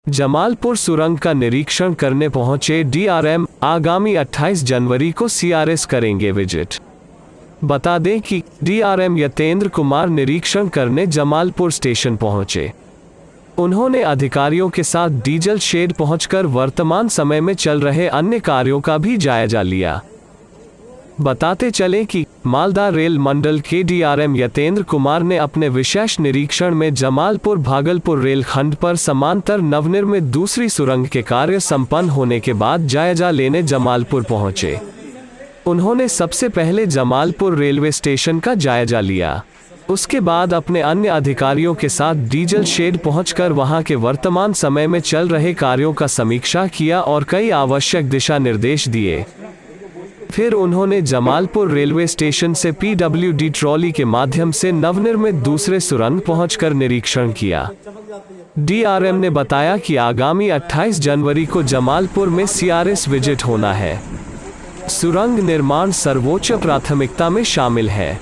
जमालपुर सुरंग का निरीक्षण करने पहुंचे डीआरएम। आगामी 28 जनवरी को सीआरएस करेंगे विजिट। बता दें कि डीआरएम यतेंद्र कुमार निरीक्षण करने जमालपुर स्टेशन पहुंचे। उन्होंने अधिकारियों के साथ डीजल शेड पहुंचकर वर्तमान समय में चल रहे अन्य कार्यों का भी जायजा लिया। बताते चलें कि मालदा रेल मंडल के डीआरएम यतेंद्र कुमार ने अपने विशेष निरीक्षण में जमालपुर भागलपुर रेलखंड पर समांतर नवनिर्मित दूसरी सुरंग के कार्य संपन्न होने के बाद जायजा लेने जमालपुर पहुंचे। उन्होंने सबसे पहले जमालपुर रेलवे स्टेशन का जायजा लिया। उसके बाद अपने अन्य अधिकारियों के साथ डीजल शेड पहुंचकर वहां के वर्तमान समय में चल रहे कार्यों का समीक्षा किया और कई आवश्यक दिशा निर्देश दिए। फिर उन्होंने जमालपुर रेलवे स्टेशन से पीडब्ल्यूडी ट्रॉली के माध्यम से नवनिर्मित दूसरे सुरंग पहुंचकर निरीक्षण किया। डीआरएम ने बताया कि आगामी 28 जनवरी को जमालपुर में सीआरएस विजिट होना है। सुरंग निर्माण सर्वोच्च प्राथमिकता में शामिल है।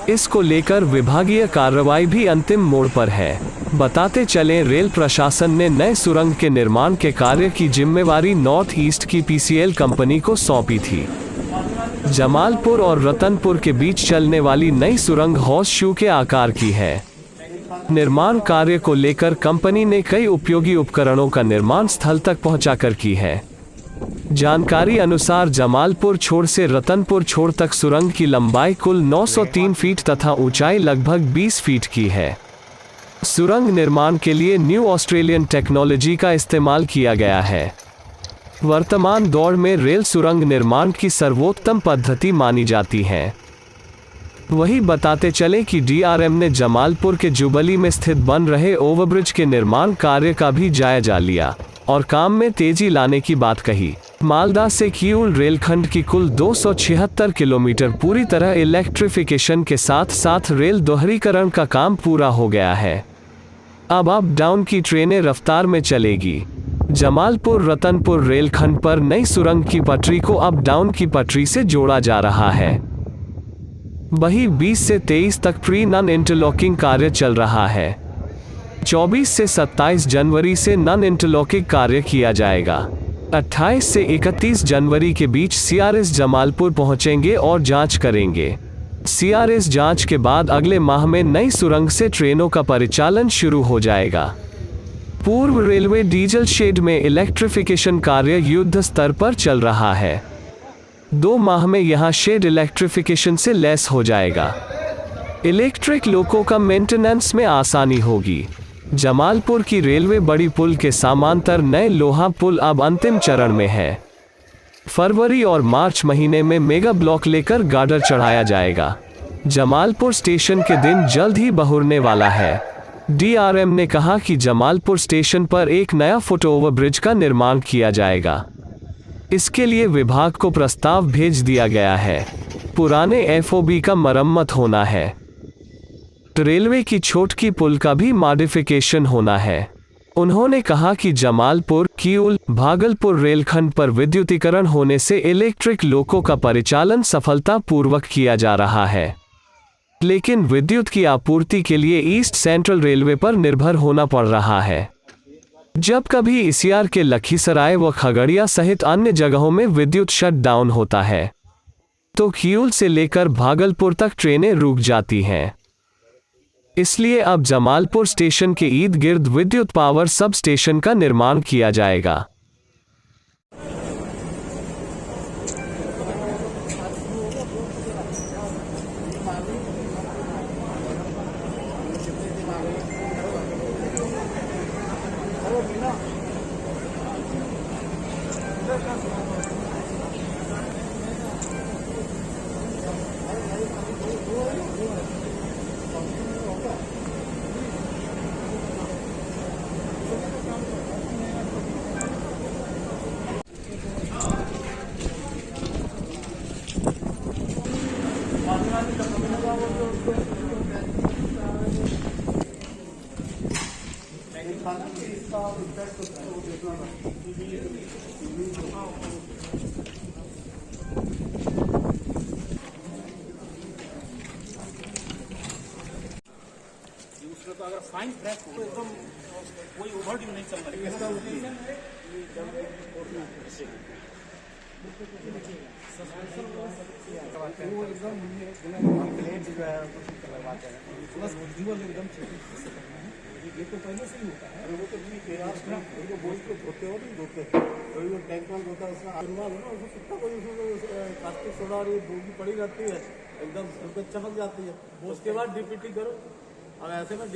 इसको लेकर विभागीय कार्रवाई भी अंतिम मोड़ पर है। बताते चलें, रेल प्रशासन ने नए सुरंग के निर्माण के कार्य की जिम्मेवारी नॉर्थ ईस्ट की पीसीएल कंपनी को सौंपी थी। जमालपुर और रतनपुर के बीच चलने वाली नई सुरंग हॉर्स शू के आकार की है। निर्माण कार्य को लेकर कंपनी ने कई उपयोगी उपकरणों का निर्माण स्थल तक पहुंचाकर की है। जानकारी अनुसार जमालपुर छोर से रतनपुर छोर तक सुरंग की लंबाई कुल 903 फीट तथा ऊंचाई लगभग 20 फीट की है। सुरंग निर्माण के लिए न्यू ऑस्ट्रेलियन टेक्नोलॉजी का इस्तेमाल किया गया है। वर्तमान दौर में रेल सुरंग निर्माण की सर्वोत्तम पद्धति मानी जाती है। वही बताते चले कि डीआरएम ने जमालपुर के जुबली में स्थित बन रहे ओवरब्रिज के निर्माण कार्य का भी जायजा लिया और काम में तेजी लाने की बात कही। मालदा से किऊल रेलखंड की कुल 276 किलोमीटर पूरी तरह इलेक्ट्रिफिकेशन के साथ साथ रेल दोहरीकरण का काम पूरा हो गया है। अब अप डाउन की ट्रेनें रफ्तार में चलेगी। जमालपुर रतनपुर रेलखंड पर नई सुरंग की पटरी को अप डाउन की पटरी से जोड़ा जा रहा है। वही 20 से 23 तक प्री नन इंटरलॉकिंग कार्य चल रहा है। 24 से 27 जनवरी से नन इंटरलॉकिंग कार्य किया जाएगा। 28 से 31 जनवरी के बीच सीआरएस जमालपुर पहुंचेंगे और जांच करेंगे। सीआरएस जांच के बाद अगले माह में नई सुरंग से ट्रेनों का परिचालन शुरू हो जाएगा। पूर्व रेलवे डीजल शेड में इलेक्ट्रिफिकेशन कार्य युद्ध स्तर पर चल रहा है। 2 माह में यहां शेड इलेक्ट्रिफिकेशन से लैस हो जाएगा। इलेक्ट्रिक लोको का मेंटेनेंस में आसानी होगी। जमालपुर की रेलवे बड़ी पुल के समांतर नए लोहा पुल अब अंतिम चरण में है। फरवरी और मार्च महीने में मेगा ब्लॉक लेकर गार्डर चढ़ाया जाएगा। जमालपुर स्टेशन के दिन जल्द ही बहुरने वाला है। डीआरएम ने कहा कि जमालपुर स्टेशन पर एक नया फुट ओवरब्रिज का निर्माण किया जाएगा। इसके लिए विभाग को प्रस्ताव भेज दिया गया है। पुराने एफओबी का मरम्मत होना है। रेलवे की छोटकी पुल का भी मॉडिफिकेशन होना है। उन्होंने कहा कि जमालपुर किऊल भागलपुर रेलखंड पर विद्युतीकरण होने से इलेक्ट्रिक लोको का परिचालन सफलतापूर्वक किया जा रहा है, लेकिन विद्युत की आपूर्ति के लिए ईस्ट सेंट्रल रेलवे पर निर्भर होना पड़ रहा है। जब कभी ईसीआर के लखीसराय व खगड़िया सहित अन्य जगहों में विद्युत शट डाउन होता है तो किऊल से लेकर भागलपुर तक ट्रेनें रुक जाती हैं। इसलिए अब जमालपुर स्टेशन के इर्द गिर्द विद्युत पावर सब स्टेशन का निर्माण किया जाएगा। दूसरा तो अगर फाइन ट्रैक हो एकदम कोई ओवरड्यू नहीं चल रही है। वो एकदम प्लेट जो है लगवाते हैं बस विजुअल एकदम ये तो पहले से ही होता है। वो तो नहीं बोझ को धोते हो नहीं धोते वही वो टैंक वाल होता है उसका अनुमान है ना उसमें कितना कोई उसमें प्लास्टिक सोडा और ये बोगी पड़ी रहती है एकदम चमक जाती है। उसके बाद डीपीटी करो और ऐसे में